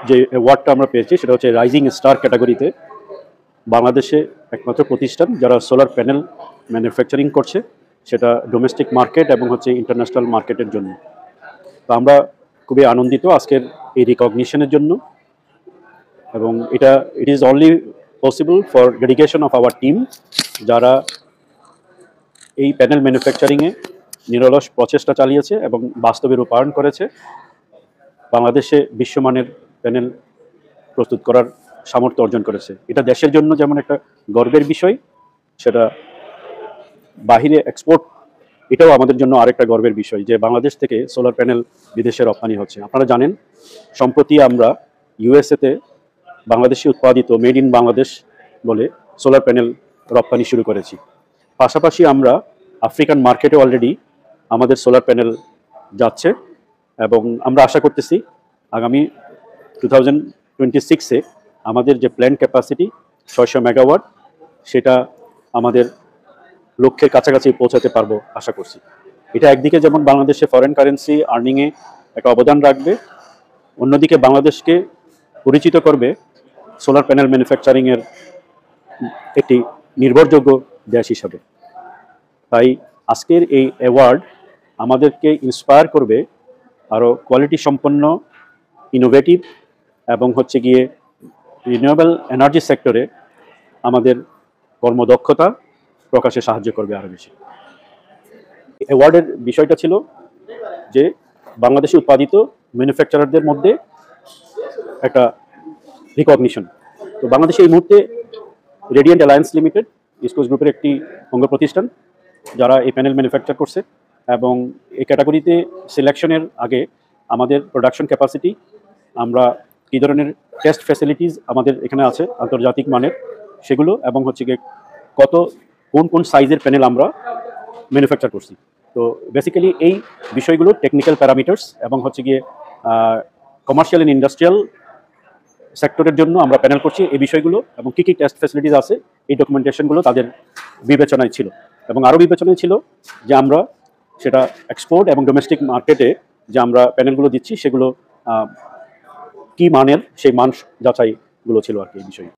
যে অ্যাওয়ার্ডটা আমরা পেয়েছি সেটা হচ্ছে রাইজিং স্টার ক্যাটাগরিতে বাংলাদেশে একমাত্র প্রতিষ্ঠান যারা সোলার প্যানেল ম্যানুফ্যাকচারিং করছে, সেটা ডোমেস্টিক মার্কেট এবং হচ্ছে ইন্টারন্যাশনাল মার্কেটের জন্য। তো আমরা খুবই আনন্দিত আজকের এই রিকগনিশনের জন্য, এবং it is only possible for dedication of our team, যারা এই প্যানেল ম্যানুফ্যাকচারিংয়ে নিরলস প্রচেষ্টা চালিয়েছে এবং বাস্তবে রূপায়ণ করেছে। বাংলাদেশে বিশ্বমানের প্যানেল প্রস্তুত করার সামর্থ্য অর্জন করেছে। এটা দেশের জন্য যেমন একটা গর্বের বিষয়, সেটা বাহিরে এক্সপোর্ট, এটাও আমাদের জন্য আরেকটা গর্বের বিষয় যে বাংলাদেশ থেকে সোলার প্যানেল বিদেশে রপ্তানি হচ্ছে। আপনারা জানেন সম্প্রতি আমরা ইউএসএতে বাংলাদেশি উৎপাদিত মেড ইন বাংলাদেশ বলে সোলার প্যানেল রপ্তানি শুরু করেছি। পাশাপাশি আমরা আফ্রিকান মার্কেটে অলরেডি আমাদের সোলার প্যানেল যাচ্ছে, এবং আমরা আশা করতেছি আগামী 2026-এ আমাদের যে প্ল্যান্ট ক্যাপাসিটি 600 মেগাওয়াট, সেটা আমাদের লক্ষ্যের কাছাকাছি পৌঁছাতে পারবো আশা করছি। এটা একদিকে যেমন বাংলাদেশে ফরেন কারেন্সি আর্নিংয়ে একটা অবদান রাখবে, অন্যদিকে বাংলাদেশকে পরিচিত করবে সোলার প্যানেল ম্যানুফ্যাকচারিংয়ের একটি নির্ভরযোগ্য দেশ হিসাবে। তাই আজকের এই অ্যাওয়ার্ড আমাদেরকে ইন্সপায়ার করবে আরও কোয়ালিটি সম্পন্ন, ইনোভেটিভ এবং হচ্ছে গিয়ে রিনিউয়েবল এনার্জি সেক্টরে আমাদের কর্মদক্ষতা প্রকাশে সাহায্য করবে আরও বেশি। অ্যাওয়ার্ডের বিষয়টা ছিল যে বাংলাদেশে উৎপাদিত ম্যানুফ্যাকচারারদের মধ্যে একটা রিকগনিশন। তো বাংলাদেশে এই মুহূর্তে রেডিয়েন্ট অ্যালায়েন্স লিমিটেড ইসকোস গ্রুপের একটি অঙ্গ প্রতিষ্ঠান যারা এই প্যানেল ম্যানুফ্যাকচার করছে, এবং এই ক্যাটাগরিতে সিলেকশনের আগে আমাদের প্রোডাকশন ক্যাপাসিটি, আমরা কী ধরনের টেস্ট ফ্যাসিলিটিস আমাদের এখানে আছে আন্তর্জাতিক মানের সেগুলো, এবং হচ্ছে গিয়ে কোন কোন সাইজের প্যানেল আমরা ম্যানুফ্যাকচার করছি। তো বেসিক্যালি এই বিষয়গুলো টেকনিক্যাল প্যারামিটার্স এবং হচ্ছে গিয়ে কমার্শিয়াল অ্যান্ড ইন্ডাস্ট্রিয়াল সেক্টরের জন্য আমরা প্যানেল করছি এই বিষয়গুলো, এবং কী কী টেস্ট ফ্যাসিলিটিস আছে এই ডকুমেন্টেশনগুলো তাদের বিবেচনায় ছিল। এবং আরও বিবেচনায় ছিল যে আমরা সেটা এক্সপোর্ট এবং ডোমেস্টিক মার্কেটে যে আমরা প্যানেলগুলো দিচ্ছি সেগুলো কী মানের, সেই মান যাচাইগুলো ছিল আর কি এই বিষয়ে।